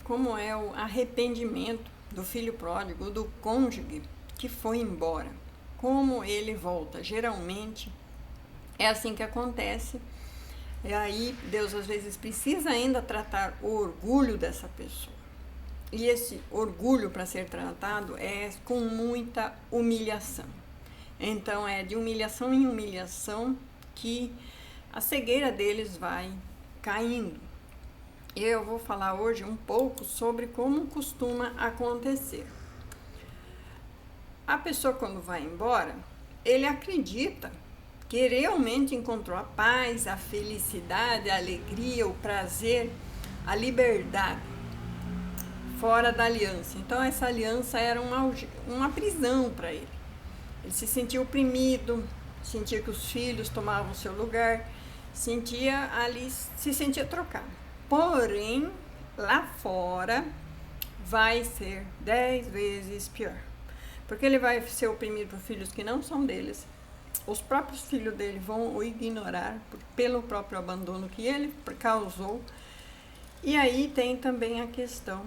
como é o arrependimento do filho pródigo, do cônjuge que foi embora. Como ele volta. Geralmente é assim que acontece. E aí Deus às vezes precisa ainda tratar o orgulho dessa pessoa. E esse orgulho, para ser tratado, é com muita humilhação. Então é de humilhação em humilhação que a cegueira deles vai caindo. Eu vou falar hoje um pouco sobre como costuma acontecer. A pessoa, quando vai embora, ele acredita que realmente encontrou a paz, a felicidade, a alegria, o prazer, a liberdade fora da aliança. Então essa aliança era uma prisão para ele. Ele se sentia oprimido, sentia que os filhos tomavam seu lugar, se sentia trocado. Porém, lá fora vai ser 10 vezes pior. Porque ele vai ser oprimido por filhos que não são deles. Os próprios filhos dele vão o ignorar pelo próprio abandono que ele causou. E aí tem também a questão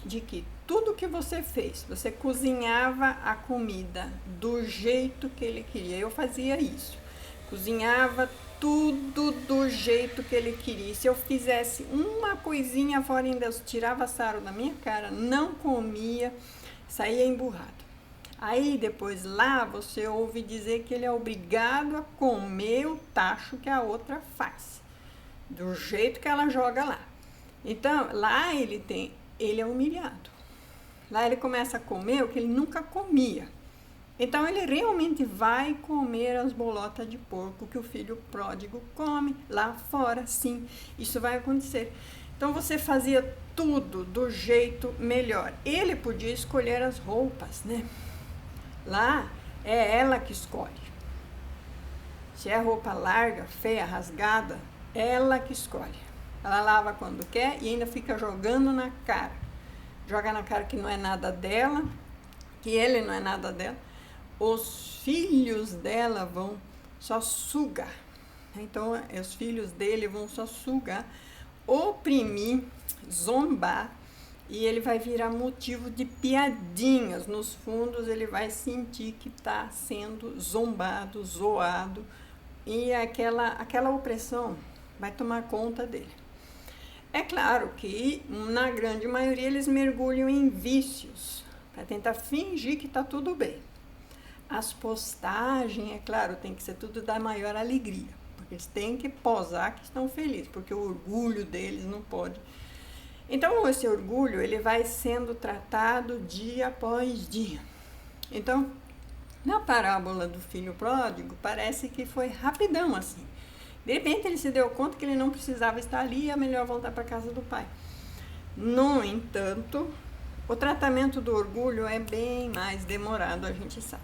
de que tudo que você fez, você cozinhava a comida do jeito que ele queria. Eu fazia isso. Cozinhava tudo do jeito que ele queria. Se eu fizesse uma coisinha fora, ainda tirava sarro da minha cara, não comia, saía emburrado. Aí depois lá você ouve dizer que ele é obrigado a comer o tacho que a outra faz, do jeito que ela joga lá. Então lá ele é humilhado. Lá ele começa a comer o que ele nunca comia. Então ele realmente vai comer as bolotas de porco que o filho pródigo come lá fora, sim, isso vai acontecer. Então você fazia tudo do jeito melhor. Ele podia escolher as roupas, né? Lá é ela que escolhe. Se é roupa larga, feia, rasgada, ela que escolhe. Ela lava quando quer e ainda fica jogando na cara. Joga na cara que não é nada dela, que ele não é nada dela. Os filhos dela vão só sugar. Então, os filhos dele vão só sugar, oprimir, zombar, e ele vai virar motivo de piadinhas. Nos fundos, ele vai sentir que está sendo zombado, zoado, e aquela opressão vai tomar conta dele. É claro que, na grande maioria, eles mergulham em vícios, para tentar fingir que está tudo bem. As postagens, é claro, tem que ser tudo da maior alegria, porque eles têm que posar que estão felizes, porque o orgulho deles não pode. Então, esse orgulho, ele vai sendo tratado dia após dia. Então, na parábola do filho pródigo, parece que foi rapidão assim. De repente, ele se deu conta que ele não precisava estar ali e é melhor voltar para a casa do pai. No entanto, o tratamento do orgulho é bem mais demorado, a gente sabe.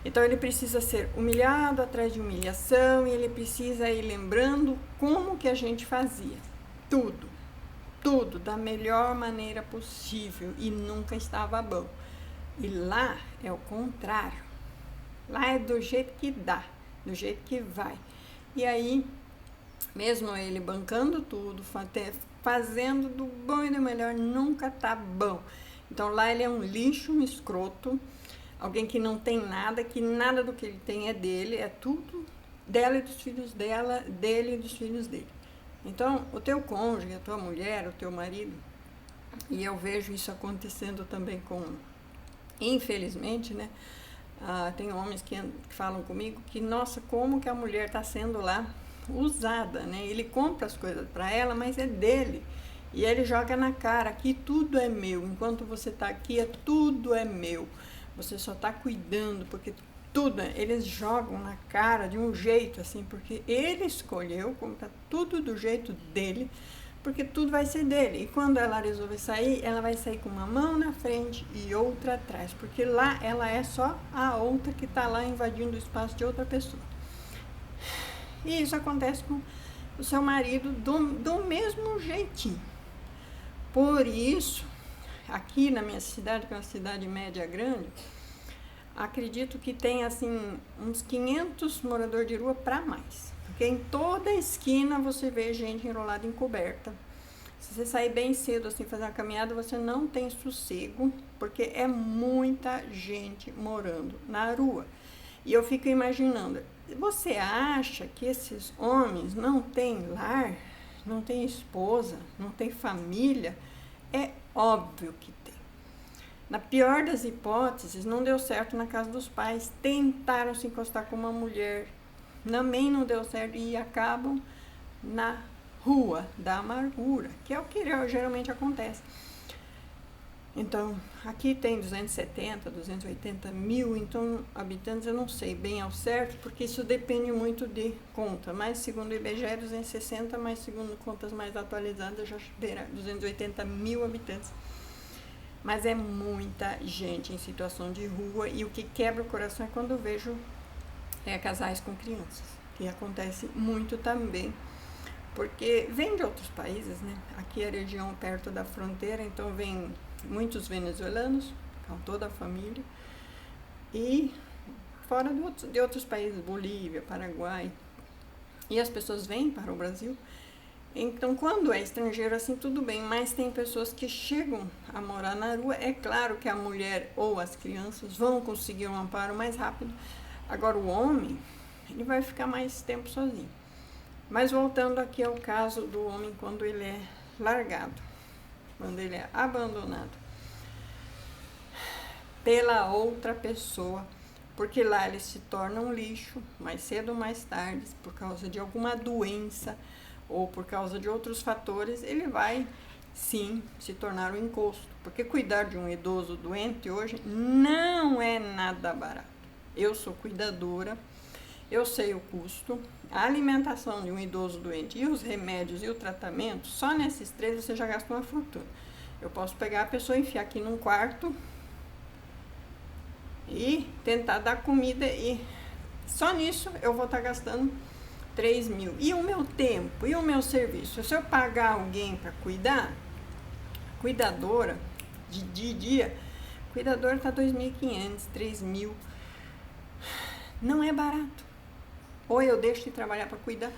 Então ele precisa ser humilhado atrás de humilhação e ele precisa ir lembrando como que a gente fazia. Tudo da melhor maneira possível e nunca estava bom. E lá é o contrário. Lá é do jeito que dá, do jeito que vai. E aí, mesmo ele bancando tudo, fazendo do bom e do melhor, nunca tá bom. Então lá ele é um lixo, um escroto, alguém que não tem nada, que nada do que ele tem é dele, é tudo dela e dos filhos dela, dele e dos filhos dele. Então, o teu cônjuge, a tua mulher, o teu marido, e eu vejo isso acontecendo também infelizmente, né? Tem homens que falam comigo que, nossa, como que a mulher está sendo lá usada, né? Ele compra as coisas para ela, mas é dele. E ele joga na cara que tudo é meu. Enquanto você está aqui, tudo é meu. Você só está cuidando, porque eles jogam na cara de um jeito assim, porque ele escolheu, como está tudo do jeito dele, porque tudo vai ser dele. E quando ela resolver sair, ela vai sair com uma mão na frente e outra atrás, porque lá ela é só a outra que está lá invadindo o espaço de outra pessoa. E isso acontece com o seu marido do mesmo jeitinho. Por isso, aqui na minha cidade, que é uma cidade média grande, acredito que tem assim uns 500 moradores de rua para mais. Porque em toda esquina você vê gente enrolada em coberta, Se você sair bem cedo, assim, fazer uma caminhada, você não tem sossego, porque é muita gente morando na rua. E eu fico imaginando, você acha que esses homens não têm lar, não têm esposa, não têm família? É óbvio que tem. Na pior das hipóteses, não deu certo na casa dos pais, tentaram se encostar com uma mulher, também não deu certo e acabam na rua da amargura, que é o que geralmente acontece. Então, aqui tem 270, 280 mil habitantes, eu não sei bem ao certo, porque isso depende muito de conta, mas segundo o IBGE é 260, mas segundo contas mais atualizadas já beira 280 mil habitantes. Mas é muita gente em situação de rua, e o que quebra o coração é quando eu vejo casais com crianças, que acontece muito também, porque vem de outros países, né? Aqui é a região perto da fronteira, então vem muitos venezuelanos, com toda a família, e fora de outros países, Bolívia, Paraguai, e as pessoas vêm para o Brasil. Então, quando é estrangeiro, assim, tudo bem, mas tem pessoas que chegam a morar na rua. É claro que a mulher ou as crianças vão conseguir um amparo mais rápido. Agora, o homem, ele vai ficar mais tempo sozinho. Mas voltando aqui ao caso do homem quando ele é largado, quando ele é abandonado pela outra pessoa, porque lá ele se torna um lixo, mais cedo ou mais tarde, por causa de alguma doença ou por causa de outros fatores, ele vai sim se tornar um encosto, porque cuidar de um idoso doente hoje não é nada barato. Eu sou cuidadora, eu sei o custo, a alimentação de um idoso doente e os remédios e o tratamento, só nesses 3 você já gasta uma fortuna. Eu posso pegar a pessoa, enfiar aqui num quarto e tentar dar comida, e só nisso eu vou estar gastando 3 mil. E o meu tempo, e o meu serviço? Se eu pagar alguém para cuidar, cuidadora, de dia, cuidadora está 2.500, 3 mil. Não é barato. Ou eu deixo de trabalhar para cuidar.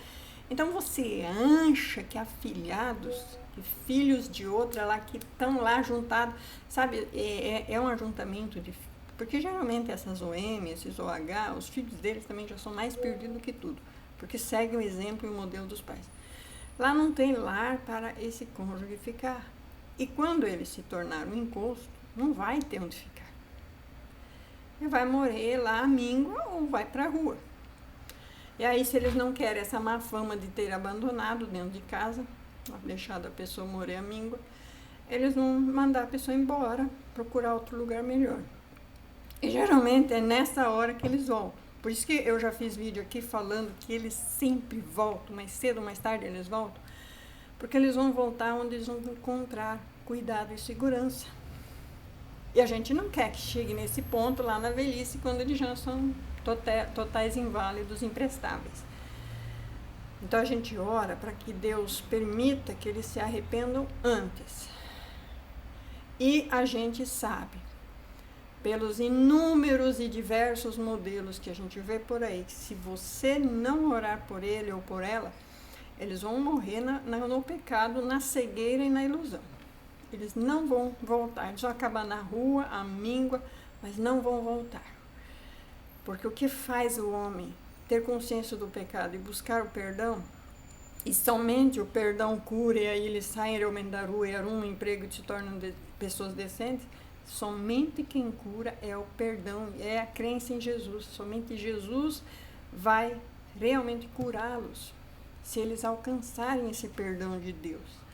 Então você acha que afilhados, que filhos de outra lá, que estão lá juntados, sabe, é um ajuntamento de... Porque geralmente essas OM, esses OH, os filhos deles também já são mais perdidos que tudo, porque seguem o exemplo e o modelo dos pais. Lá não tem lar para esse cônjuge ficar. E quando ele se tornar um encosto, não vai ter onde ficar. Ele vai morrer lá à míngua ou vai para a rua. E aí, se eles não querem essa má fama de ter abandonado dentro de casa, deixado a pessoa morrer à míngua, eles vão mandar a pessoa embora, procurar outro lugar melhor. E geralmente é nessa hora que eles voltam. Por isso que eu já fiz vídeo aqui falando que eles sempre voltam, mais cedo ou mais tarde eles voltam, porque eles vão voltar onde eles vão encontrar cuidado e segurança. E a gente não quer que chegue nesse ponto lá na velhice, quando eles já são totais inválidos, imprestáveis. Então a gente ora para que Deus permita que eles se arrependam antes. E a gente sabe, pelos inúmeros e diversos modelos que a gente vê por aí, que se você não orar por ele ou por ela, eles vão morrer no pecado, na cegueira e na ilusão. Eles não vão voltar, eles vão acabar na rua, à míngua, mas não vão voltar. Porque o que faz o homem ter consciência do pecado e buscar o perdão, e somente o perdão cura, e aí eles saem realmente da rua e arrumam um emprego e se tornam pessoas decentes, somente quem cura é o perdão, é a crença em Jesus. Somente Jesus vai realmente curá-los, se eles alcançarem esse perdão de Deus.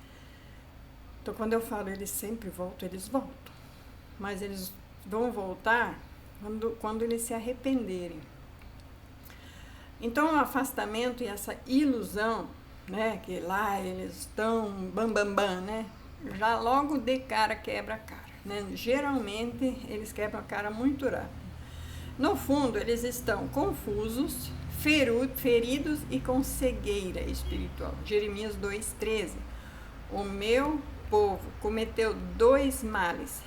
Então, quando eu falo eles sempre voltam, eles voltam. Mas eles vão voltar quando eles se arrependerem. Então, o afastamento e essa ilusão, né, que lá eles estão bam, né, já logo de cara quebra a cara, né? Geralmente, eles quebram a cara muito rápido. No fundo, eles estão confusos, feridos e com cegueira espiritual. Jeremias 2,13. O meu povo cometeu 2 males.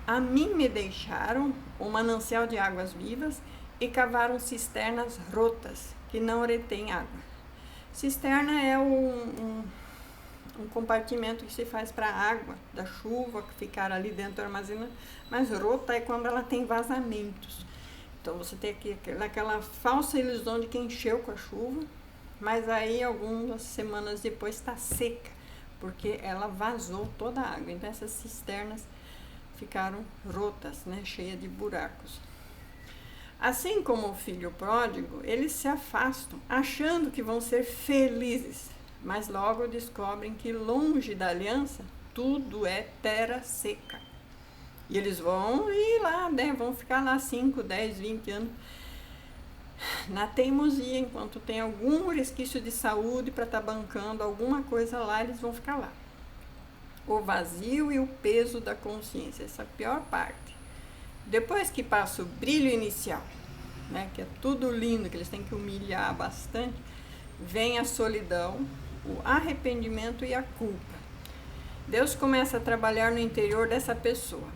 A mim me deixaram um manancial de águas vivas e cavaram cisternas rotas, que não retêm água. Cisterna é um compartimento que se faz para a água da chuva ficar ali dentro armazenada, mas rota é quando ela tem vazamentos. Então você tem aquela falsa ilusão de que encheu com a chuva, mas aí algumas semanas depois está seca, porque ela vazou toda a água. Então essas cisternas ficaram rotas, né, cheias de buracos. Assim como o filho pródigo, eles se afastam, achando que vão ser felizes, mas logo descobrem que longe da aliança, tudo é terra seca. E eles vão ir lá, né, vão ficar lá 5, 10, 20 anos na teimosia, enquanto tem algum resquício de saúde para estar bancando alguma coisa lá, eles vão ficar lá. O vazio e o peso da consciência, essa é a pior parte. Depois que passa o brilho inicial, né, que é tudo lindo, que eles têm que humilhar bastante, vem a solidão, o arrependimento e a culpa. Deus começa a trabalhar no interior dessa pessoa,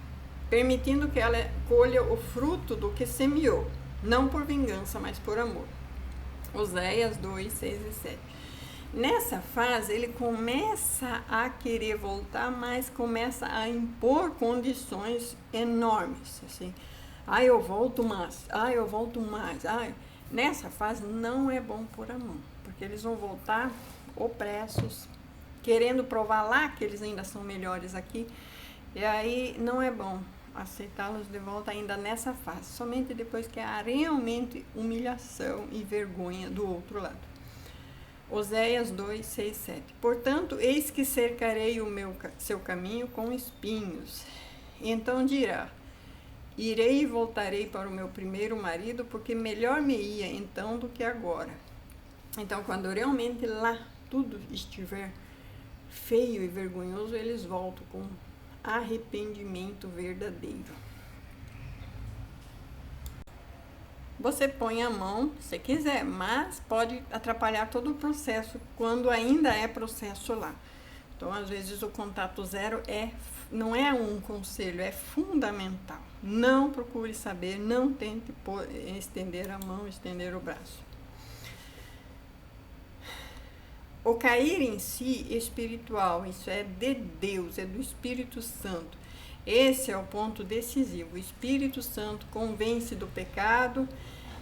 permitindo que ela colha o fruto do que semeou, não por vingança, mas por amor. Oséias 2, 6 e 7. Nessa fase, ele começa a querer voltar, mas começa a impor condições enormes, assim. Eu volto mais, eu volto mais. Nessa fase não é bom pôr a mão, porque eles vão voltar opressos, querendo provar lá que eles ainda são melhores aqui, e aí não é bom aceitá-los de volta ainda nessa fase, somente depois que há realmente humilhação e vergonha do outro lado. Oséias 2, 6, 7. Portanto, eis que cercarei seu caminho com espinhos. E então dirá, irei e voltarei para o meu primeiro marido, porque melhor me ia então do que agora. Então, quando realmente lá tudo estiver feio e vergonhoso, eles voltam com arrependimento verdadeiro. Você põe a mão se quiser, mas pode atrapalhar todo o processo quando ainda é processo lá. Então, às vezes, o contato zero não é um conselho, é fundamental. Não procure saber, não tente estender a mão, estender o braço. O cair em si espiritual, isso é de Deus, é do Espírito Santo. Esse é o ponto decisivo. O Espírito Santo convence do pecado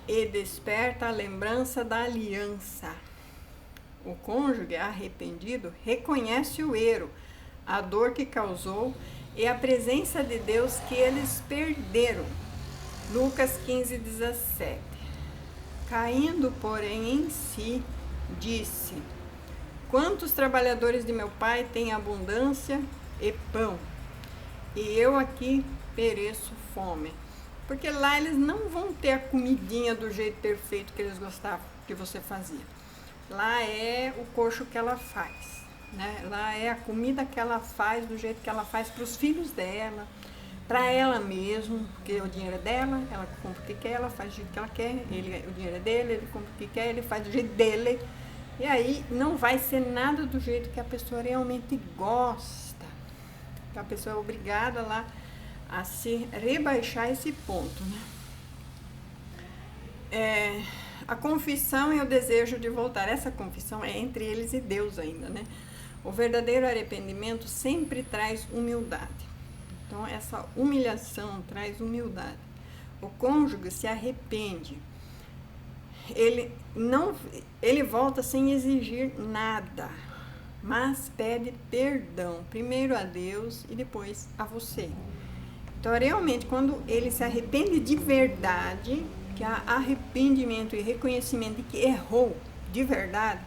e desperta a lembrança da aliança. O cônjuge arrependido reconhece o erro, a dor que causou e a presença de Deus que eles perderam. Lucas 15, 17. Caindo, porém, em si, disse: quantos trabalhadores de meu pai têm abundância e pão, e eu aqui pereço fome. Porque lá eles não vão ter a comidinha do jeito perfeito que eles gostavam que você fazia. Lá é o coxo que ela faz, né? Lá é a comida que ela faz do jeito que ela faz para os filhos dela, para ela mesma, porque o dinheiro é dela, ela compra o que quer, ela faz do jeito que ela quer, o dinheiro é dele, ele compra o que quer, ele faz do jeito dele. E aí não vai ser nada do jeito que a pessoa realmente gosta. A pessoa é obrigada lá a se rebaixar esse ponto, né? A confissão e o desejo de voltar. Essa confissão é entre eles e Deus ainda, né? O verdadeiro arrependimento sempre traz humildade. Então, essa humilhação traz humildade. O cônjuge se arrepende. Ele volta sem exigir nada, mas pede perdão, primeiro a Deus e depois a você. Então, realmente, quando ele se arrepende de verdade, que há arrependimento e reconhecimento de que errou de verdade,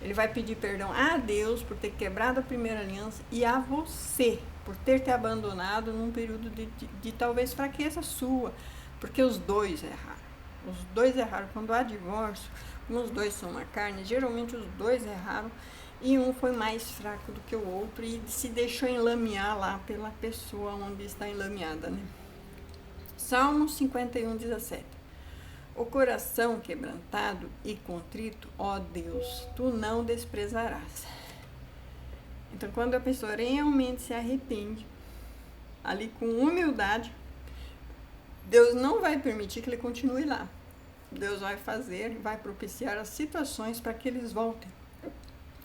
ele vai pedir perdão a Deus por ter quebrado a primeira aliança e a você por ter te abandonado num período de talvez fraqueza sua, porque os dois erraram. Os dois erraram. Quando há divórcio, como os dois são uma carne, geralmente os dois erraram e um foi mais fraco do que o outro e se deixou enlamear lá pela pessoa onde está enlameada, né? Salmo 51, 17. O coração quebrantado e contrito, ó Deus, tu não desprezarás. Então, quando a pessoa realmente se arrepende, ali com humildade, Deus não vai permitir que ele continue lá. Deus vai propiciar as situações para que eles voltem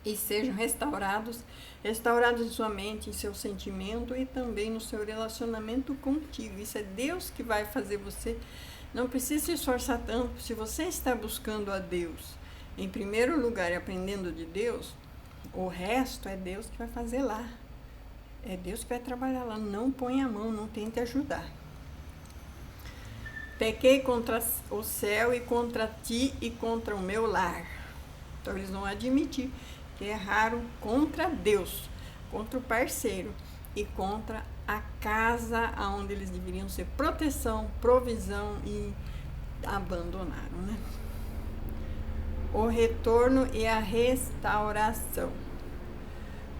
e sejam restaurados em sua mente, em seu sentimento e também no seu relacionamento contigo. Isso é Deus que vai fazer você. Não precisa se esforçar tanto. Se você está buscando a Deus em primeiro lugar e aprendendo de Deus, o resto é Deus que vai fazer lá. É Deus que vai trabalhar lá. Não põe a mão, não tente ajudar. Pequei contra o céu e contra ti e contra o meu lar. Então eles vão admitir que erraram contra Deus, contra o parceiro e contra a casa onde eles deveriam ser proteção, provisão e abandonaram, né? O retorno e a restauração.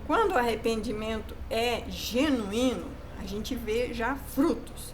Quando o arrependimento é genuíno, a gente vê já frutos.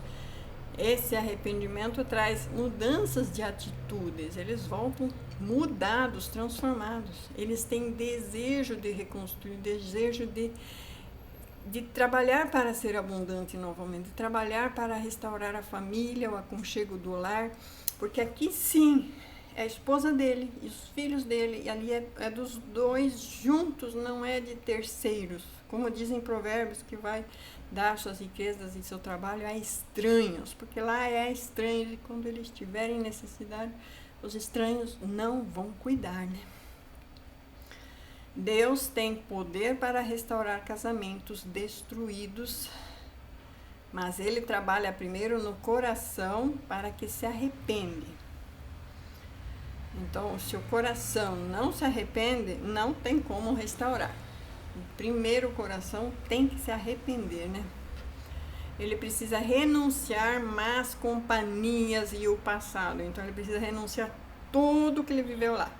Esse arrependimento traz mudanças de atitudes, eles voltam mudados, transformados. Eles têm desejo de reconstruir, desejo de trabalhar para ser abundante novamente, de trabalhar para restaurar a família, o aconchego do lar, porque aqui sim é a esposa dele e os filhos dele, e ali é dos dois juntos, não é de terceiros. Como dizem Provérbios, que vai dar suas riquezas e seu trabalho a estranhos, porque lá é estranho e quando eles tiverem necessidade, os estranhos não vão cuidar, né? Deus tem poder para restaurar casamentos destruídos, mas Ele trabalha primeiro no coração para que se arrepende. Então, se o coração não se arrepende, não tem como restaurar. Primeiro o coração tem que se arrepender, né? Ele precisa renunciar más companhias e o passado. Então ele precisa renunciar tudo que ele viveu lá.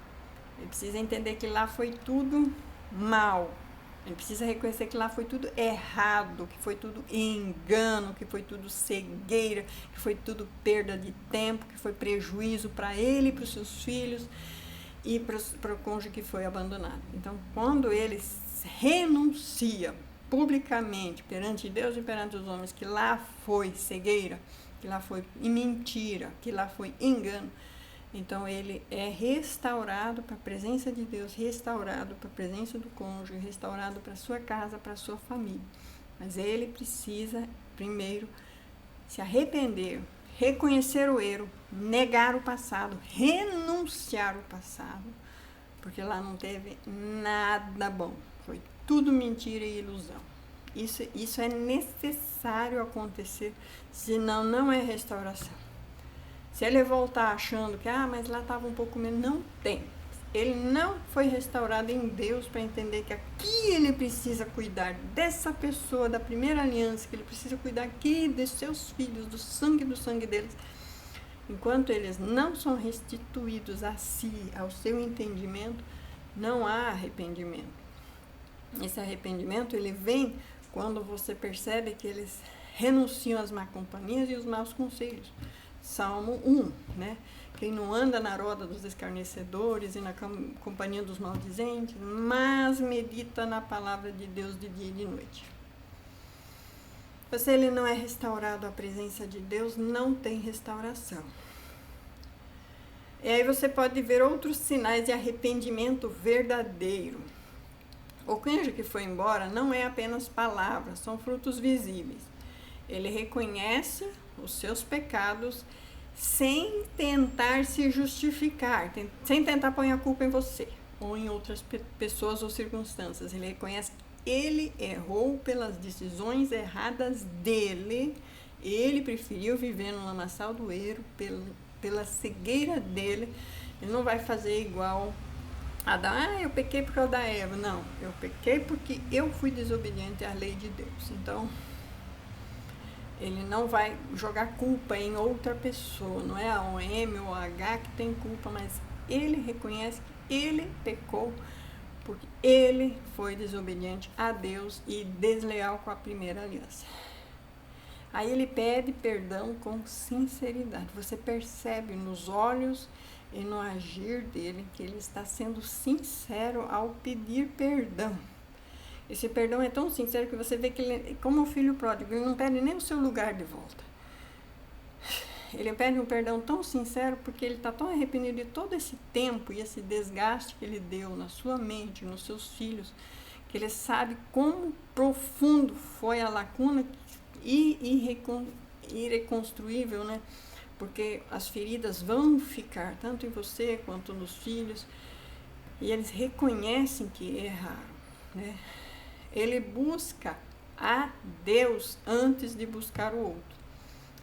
Ele precisa entender que lá foi tudo mal. Ele precisa reconhecer que lá foi tudo errado, que foi tudo engano, que foi tudo cegueira, que foi tudo perda de tempo, que foi prejuízo para ele, para os seus filhos e para o cônjuge que foi abandonado. Então, quando ele renuncia publicamente perante Deus e perante os homens que lá foi cegueira, que lá foi mentira, que lá foi engano, então ele é restaurado para a presença de Deus, restaurado para a presença do cônjuge, restaurado para a sua casa, para a sua família. Mas ele precisa primeiro se arrepender, reconhecer o erro, negar o passado, renunciar o passado, porque lá não teve nada bom. Foi tudo mentira e ilusão. Isso é necessário acontecer, senão não é restauração. Se ele voltar achando que, mas lá estava um pouco menos, não tem. Ele não foi restaurado em Deus para entender que aqui ele precisa cuidar dessa pessoa, da primeira aliança, que ele precisa cuidar aqui dos seus filhos, do sangue deles. Enquanto eles não são restituídos a si, ao seu entendimento, não há arrependimento. Esse arrependimento, ele vem quando você percebe que eles renunciam às más companhias e os maus conselhos. Salmo 1, né? Quem não anda na roda dos escarnecedores e na companhia dos maldizentes, mas medita na palavra de Deus de dia e de noite. Se ele não é restaurado à presença de Deus, não tem restauração. E aí você pode ver outros sinais de arrependimento verdadeiro. O cônjuge que foi embora não é apenas palavras, são frutos visíveis. Ele reconhece os seus pecados sem tentar se justificar, sem tentar pôr a culpa em você ou em outras pessoas ou circunstâncias. Ele reconhece que ele errou pelas decisões erradas dele, ele preferiu viver no lamaçal do erro pela cegueira dele. Ele não vai fazer igual Adão, eu pequei por causa da Eva. Não, eu pequei porque eu fui desobediente à lei de Deus. Então, ele não vai jogar culpa em outra pessoa, não é a OM ou a H que tem culpa, mas ele reconhece que ele pecou porque ele foi desobediente a Deus e desleal com a primeira aliança. Aí ele pede perdão com sinceridade. Você percebe nos olhos e no agir dele que ele está sendo sincero ao pedir perdão. Esse perdão é tão sincero que você vê que ele, como o filho pródigo, ele não pede nem o seu lugar de volta. ele pede um perdão tão sincero porque ele está tão arrependido de todo esse tempo e esse desgaste que ele deu na sua mente, nos seus filhos, que ele sabe como profundo foi a lacuna irreconstruível, né? Porque as feridas vão ficar tanto em você quanto nos filhos, e eles reconhecem que erraram, né? Ele busca a Deus antes de buscar o outro.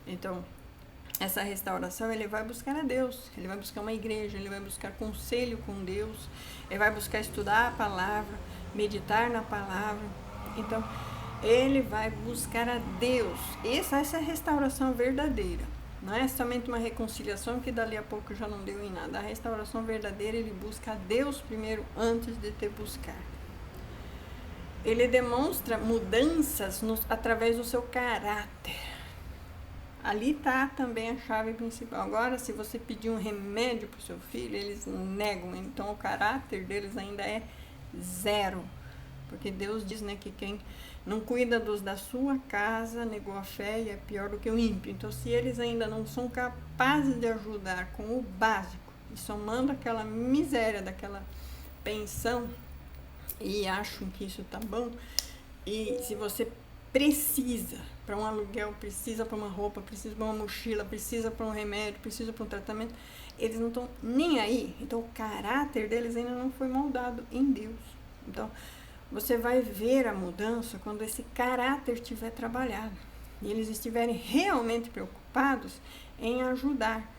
Então, essa restauração, ele vai buscar a Deus, ele vai buscar uma igreja, ele vai buscar conselho com Deus, ele vai buscar estudar a palavra, meditar na palavra. Então, ele vai buscar a Deus. Essa é a restauração verdadeira. Não é somente uma reconciliação que dali a pouco já não deu em nada. A restauração verdadeira, ele busca a Deus primeiro antes de te buscar. Ele demonstra mudanças através do seu caráter. Ali está também a chave principal. Agora, se você pedir um remédio para o seu filho, eles negam. Então, o caráter deles ainda é zero. Porque Deus diz, né, que quem não cuida dos da sua casa negou a fé e é pior do que o ímpio. Então, se eles ainda não são capazes de ajudar com o básico e somando aquela miséria daquela pensão e acham que isso tá bom, e se você precisa para um aluguel, precisa para uma roupa, precisa para uma mochila, precisa para um remédio, precisa para um tratamento, eles não estão nem aí. Então o caráter deles ainda não foi moldado em Deus. Então você vai ver a mudança quando esse caráter estiver trabalhado e eles estiverem realmente preocupados em ajudar.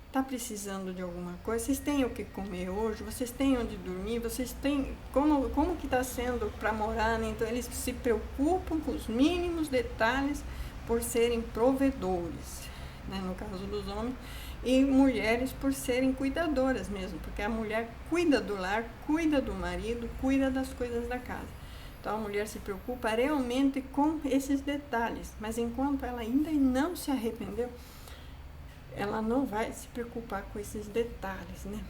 Está precisando de alguma coisa? Vocês têm o que comer hoje? Vocês têm onde dormir? Vocês têm... Como que está sendo para morar? Né? Então, eles se preocupam com os mínimos detalhes por serem provedores, né? No caso dos homens, e mulheres por serem cuidadoras mesmo, porque a mulher cuida do lar, cuida do marido, cuida das coisas da casa. Então, a mulher se preocupa realmente com esses detalhes, mas enquanto ela ainda não se arrependeu, ela não vai se preocupar com esses detalhes, né?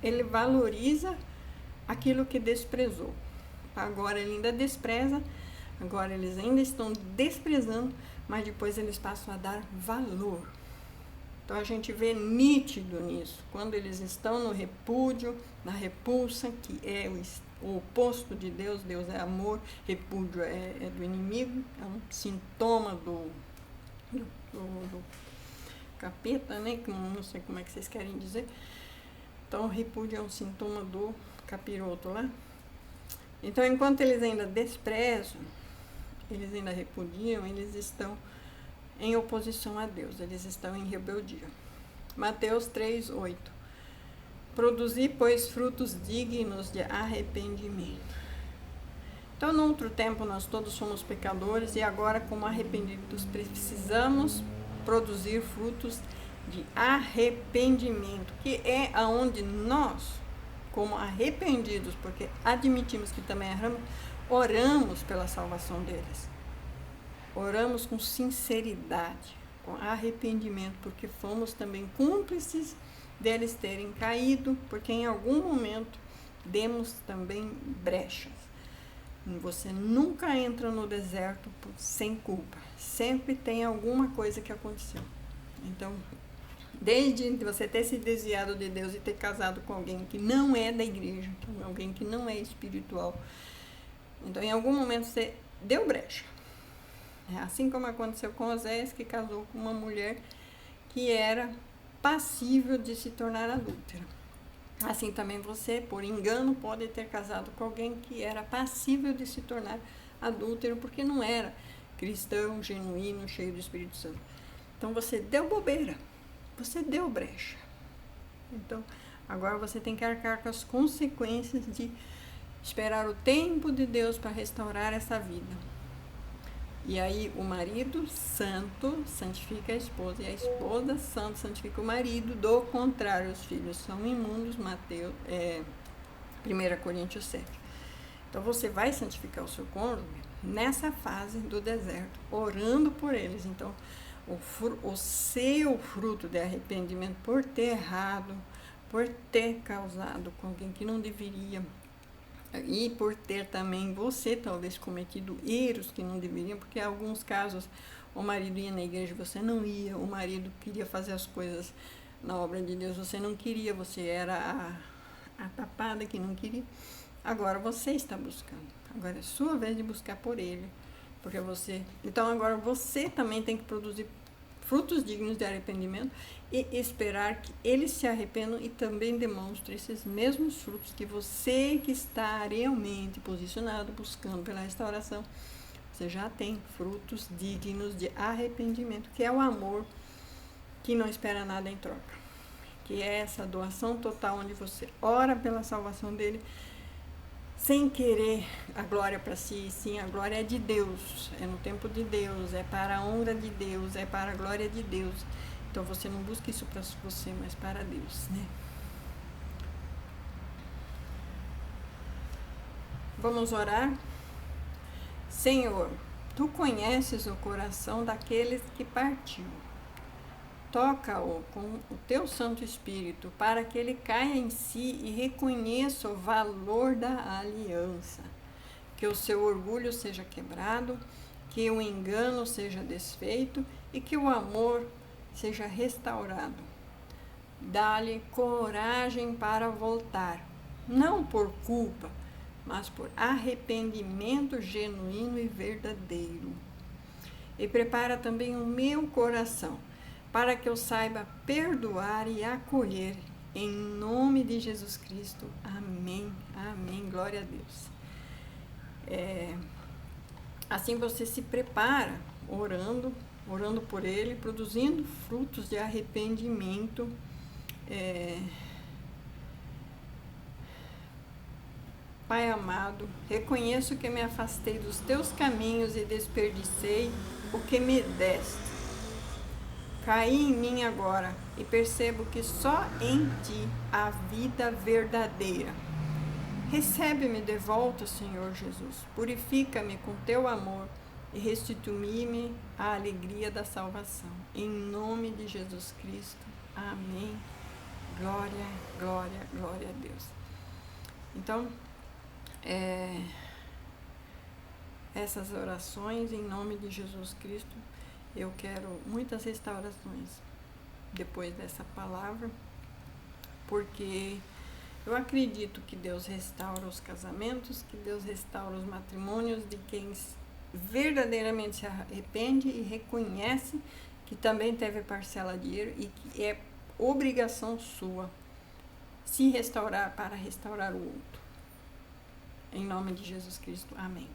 Ele valoriza aquilo que desprezou. Agora ele ainda despreza, agora eles ainda estão desprezando, mas depois eles passam a dar valor. Então a gente vê nítido nisso, quando eles estão no repúdio, na repulsa, que é o oposto de Deus. Deus é amor, repúdio é do inimigo, é um sintoma do capeta, né? Não sei como é que vocês querem dizer. Então, o repúdio é um sintoma do capiroto lá. Então, enquanto eles ainda desprezam, eles ainda repudiam, eles estão em oposição a Deus, eles estão em rebeldia. Mateus 3:8. Produzi, pois, frutos dignos de arrependimento. Então, no outro tempo, nós todos somos pecadores e agora, como arrependidos, precisamos produzir frutos de arrependimento, que é aonde nós, como arrependidos, porque admitimos que também erramos, oramos pela salvação deles. Oramos com sinceridade, com arrependimento, porque fomos também cúmplices deles terem caído, porque em algum momento demos também brechas. Você nunca entra no deserto sem culpa. Sempre tem alguma coisa que aconteceu. Então, desde você ter se desviado de Deus e ter casado com alguém que não é da igreja, alguém que não é espiritual, então em algum momento você deu brecha. Assim como aconteceu com Oséias, que casou com uma mulher que era passível de se tornar adúltera. Assim também você, por engano, pode ter casado com alguém que era passível de se tornar adúltero, porque não era cristão, genuíno, cheio do Espírito Santo. Então você deu bobeira, você deu brecha. Então agora você tem que arcar com as consequências de esperar o tempo de Deus para restaurar essa vida. E aí o marido santo santifica a esposa, e a esposa santa santifica o marido. Do contrário, os filhos são imundos, 1 Coríntios 7. Então você vai santificar o seu cônjuge nessa fase do deserto, orando por eles. Então o seu fruto de arrependimento por ter errado, por ter causado com alguém que não deveria, E por ter também você talvez cometido erros que não deveriam, porque em alguns casos o marido ia na igreja, você não ia, o marido queria fazer as coisas na obra de Deus, você não queria, você era a tapada que não queria. Agora você está buscando, agora é sua vez de buscar por ele, porque você, então agora você também tem que produzir frutos dignos de arrependimento e esperar que eles se arrependam e também demonstrem esses mesmos frutos que você que está realmente posicionado, buscando pela restauração, você já tem frutos dignos de arrependimento, que é o amor que não espera nada em troca, que é essa doação total onde você ora pela salvação dele, sem querer a glória para si, sim, a glória é de Deus, é no tempo de Deus, é para a honra de Deus, é para a glória de Deus. Então você não busca isso para você, mas para Deus, né? Vamos orar? Senhor, tu conheces o coração daqueles que partiu. Toca-o com o teu Santo Espírito, para que ele caia em si e reconheça o valor da aliança. Que o seu orgulho seja quebrado, que o engano seja desfeito e que o amor seja restaurado. Dá-lhe coragem para voltar, não por culpa, mas por arrependimento genuíno e verdadeiro. E prepara também o meu coração, para que eu saiba perdoar e acolher, em nome de Jesus Cristo. Amém, amém, glória a Deus. Assim você se prepara, orando por ele, produzindo frutos de arrependimento, Pai amado, reconheço que me afastei dos teus caminhos e desperdicei o que me deste. Caí em mim agora e percebo que só em ti há vida verdadeira. Recebe-me de volta, Senhor Jesus. Purifica-me com teu amor e restitui-me a alegria da salvação. Em nome de Jesus Cristo. Amém. Glória, glória, glória a Deus. Então, essas orações em nome de Jesus Cristo, eu quero muitas restaurações depois dessa palavra, porque eu acredito que Deus restaura os casamentos, que Deus restaura os matrimônios de quem verdadeiramente se arrepende e reconhece que também teve parcela de erro e que é obrigação sua se restaurar para restaurar o outro. Em nome de Jesus Cristo. Amém.